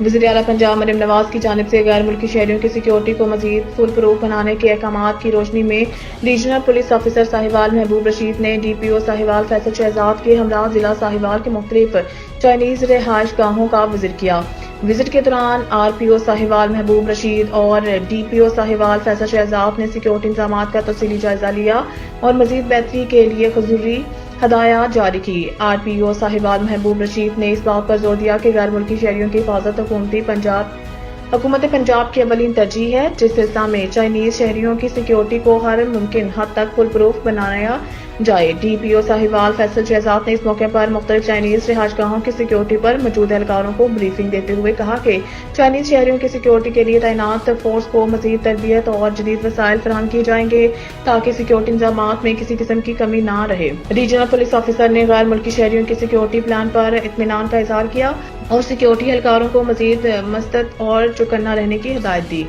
وزیر اعلیٰ پنجاب مریم نواز کی جانب سے غیر ملکی شہریوں کی سیکیورٹی کو مزید فول پروف بنانے کے احکامات کی روشنی میں ریجنل پولیس آفیسر ساہیوال محبوب رشید نے ڈی پی او ساہیوال فیصل شہزاد کے ہمراہ ضلع ساہیوال کے مختلف چائنیز رہائش گاہوں کا وزٹ کیا۔ وزٹ کے دوران آر پی او ساہیوال محبوب رشید اور ڈی پی او ساہیوال فیصل شہزاد نے سیکیورٹی انتظامات کا تفصیلی جائزہ لیا اور مزید بہتری کے لیے ضروری ہدایات جاری کی۔ آر پی او ساہیوال محبوب رشید نے اس بات پر زور دیا کہ غیر ملکی شہریوں کی حفاظت حکومت پنجاب کی اولین ترجیح ہے، جس سلسلہ میں چائنیز شہریوں کی سیکیورٹی کو ہر ممکن حد تک فل پروف بنایا جائے۔ ڈی پی او ساہیوال فیصل شہزاد نے اس موقع پر مختلف چائنیز رہائش گاہوں کی سیکیورٹی پر موجود اہلکاروں کو بریفنگ دیتے ہوئے کہا کہ چائنیز شہریوں کی سیکیورٹی کے لیے تعینات فورس کو مزید تربیت اور جدید وسائل فراہم کیے جائیں گے تاکہ سیکیورٹی انتظامات میں کسی قسم کی کمی نہ رہے۔ ریجنل پولیس آفیسر نے غیر ملکی شہریوں کی سیکیورٹی پلان پر اطمینان کا اظہار کیا اور سیکیورٹی اہلکاروں کو مزید مستعد اور چوکنا رہنے کی ہدایت دی۔